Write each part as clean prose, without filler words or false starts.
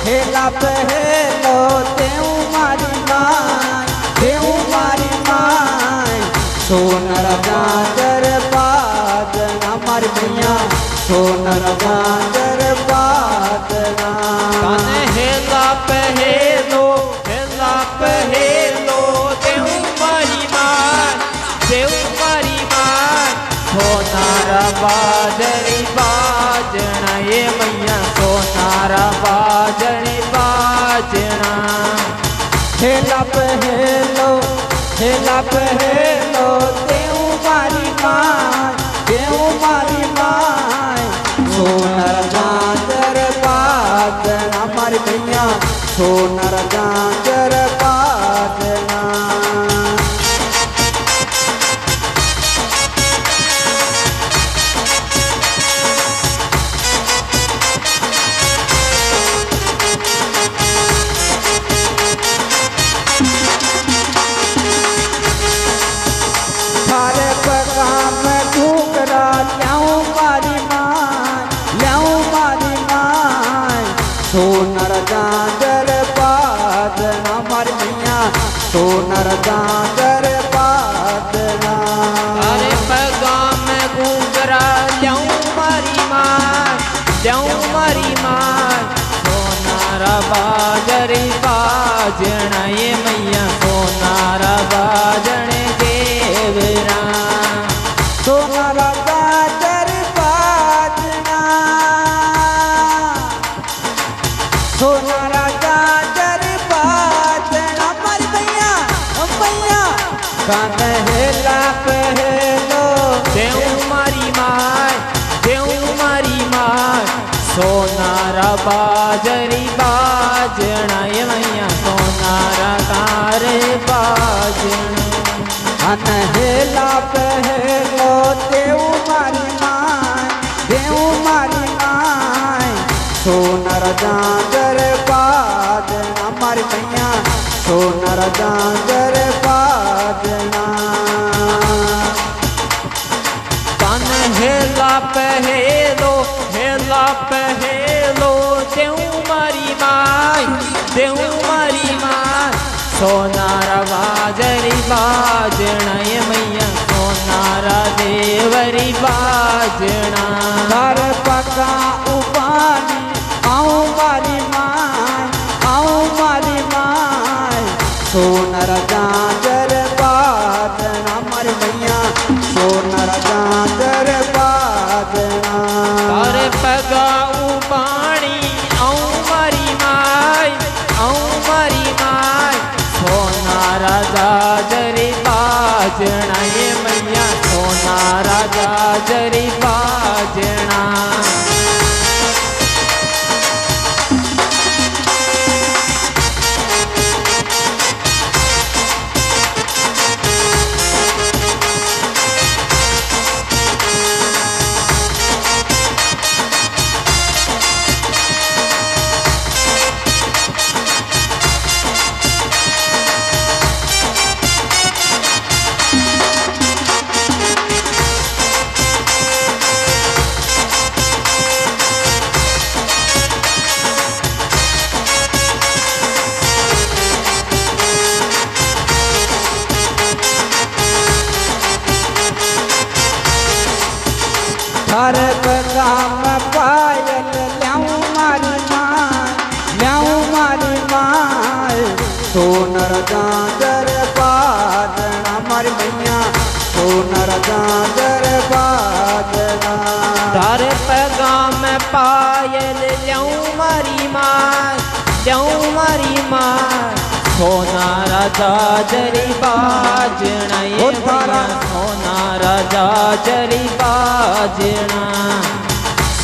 હેલા પહેલો તેવું મારી માય સોનર ગાજર પાદના મારી મૈયા સોનર ગાજર પાદના તને હેલા પહેલો તેવું મારી માય સોનારા બાજરી બાજણા એ મૈયા સોનારા બાજરી બાજણા હેલા પહેલો તેવું મારી માય સોનર ગાજર પાદના મારી મૈયા સોનર ગાજર પાદના સોનર ગાજર પાદના મારી મૈયા સોનર ગાજર પાદના અરે પગા મેં ઘૂંઘરા લ્યાઉં મારી માય સોનારા બાજરી બાજણા એ મૈયા સોનારા બાજણે દેવરા સોનર ગાજર પાદના સોનર ગાજર પાદના મારી મૈયા કાને હેલા પહેલો દેવું મારી માય સોનારા બાજરી બાજણા એ મૈયા સોનારા તારે બાજણા અને હેલા પહેલો તેવું મારી માય સોનર ગાજર પાદના મારી મૈયા સોનર ગાજર પાદના તને હેલા પહેલો તેવું મારી માય સોનારા બાજરી બાજણા એ મૈયા સોનારા દેવરી બાજણા તાર પકા ઉપાની આવું મારી માય સોનર ગાજર પાદના મારી મૈયા સોનર ગાજર પાદના તારે પગા ઉપાણી આવું મારી માય સોનારા ગાજરી બાજણા એ મૈયા સોનારા ગાજરી બાજણા हर पगाम पायल ल्याऊं मारी माय सोनर गाजर पादना मारी मैया सोनर गाजर पादना तारे पैगाम पायल ल्याऊं मारी माय सोना राजा जरी बाजना ये सोना राजा जरी बाजना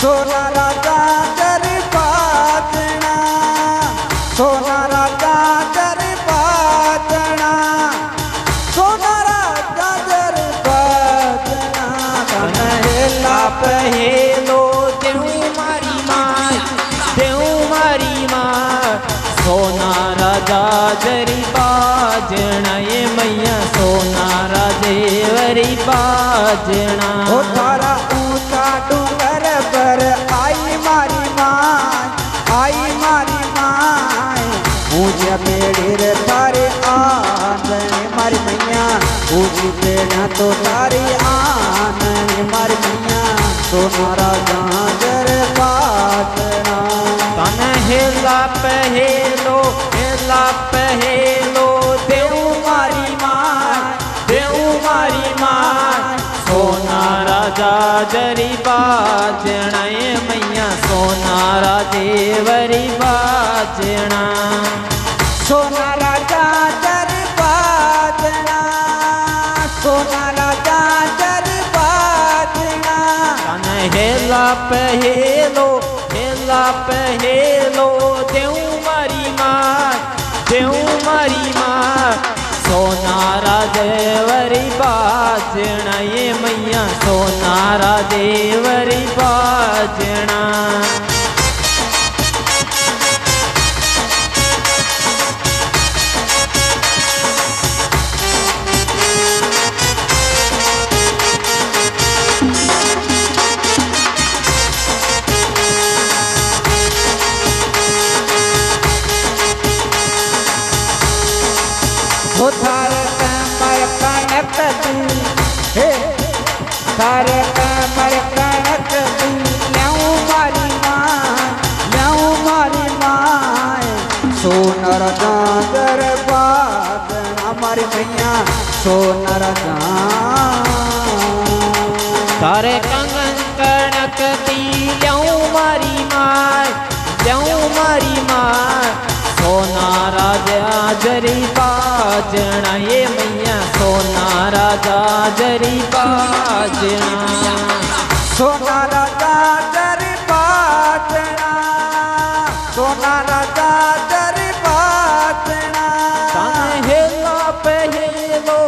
सोना राजा जरी बाजना सोना राजा जरी बाजना सोना राजा जरी बाजना कन्हैया पहेलो देऊ मारी माँ सोना राजा जरी बाजना ये मैया सोना राजेवरी बाजना ओ तारा ऊंचा डूंगर पर आई मारी ઊંચી પેડા તો તારી આનણી મારી મૈયા સોનારા ગાજર પાટણા તને હેલા પહેલો દેવું મારી માં સોના રાજા જરી બાજણા એ મૈયા સોના રાજેવરી બાજણા સોનારા ગાજર પાટણા સોનારા ગાજર પાટણા તને હેલા પહેલો દેવું મારી માં સોના રાજેવરી બાજણા એ મૈયા સોના રાજેવરી બાજણા હો તારે કમર કણક તું હે તારે કમર કણક તું લેવું મારી માય સોનર ગાજર પાટણા મારી મૈયા સોનર તારે કંગન કણકતી લ્યઉં મારી માય સોના રાજા જરી બાજણા એ મૈયા સોના રાજા જરી બાજણા સોનારા ગાજર પાટણા સોનારા ગાજર પાટણા તને હેલા પહેલો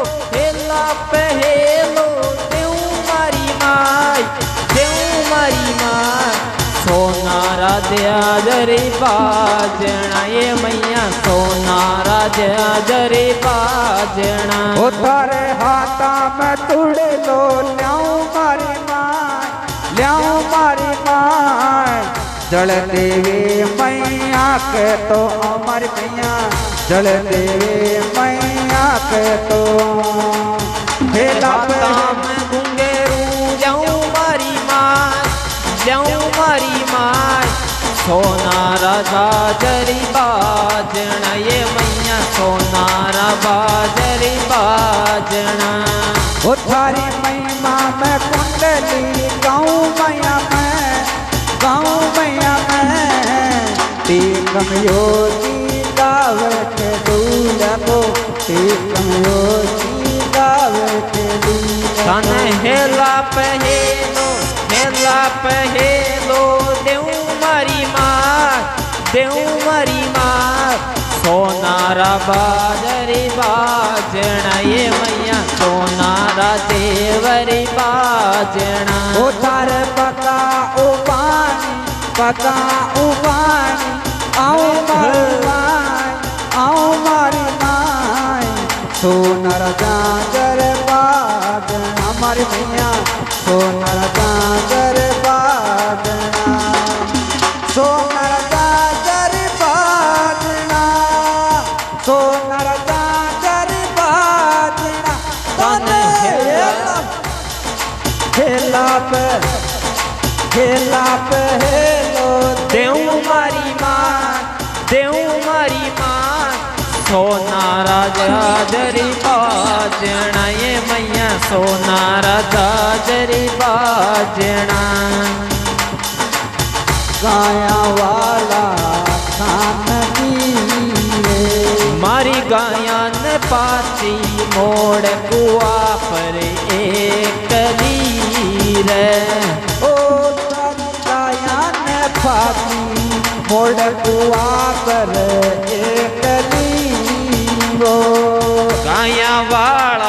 દેવું મારી માય સોના રાજા જરી બાજણા એ મૈયા સોના રાજા જરી બાજણા ઓ તારે હાથા મેં તુડલો લ્યાઉં મારી માય જળ દેવી મૈયા કે તો અમારી મૈયા જળ દેવી મૈયા કે તો હેલા मैं घुंघरू जाऊं मारी माय सोना राजा जरी बाजणा ये मैया सोना राजा जरी बाजणा ओ थारी महिमा में कुंडली गाऊं मैया मैं टीकम योगी गावे के दूल्हा को टीकम योगी गावे के दूल्हा तने हेला पहेलो देऊं मारी माँ सोनारा बाजरी बाजणा ये मैया सोनारा देवरी बाजणा ओ थारे पका उपानी आओ मारी माय सोनर गाजर बाजना मारी मैया सोनर गाजर बाजना सोनर गाजर बाजना सोनर गाजर बाजना तने हेला पे हेलो देऊं मारी माँ सोनारा जाजरी बाजणा ये मैया सोनारा जाजरी बाजणा गाया वाला खान रे मारी गायन पाती मोड़ कुआ पर एक लीर ओ तारी गायन पाती मोड़ कुआ पर एक लीरो गाया वाला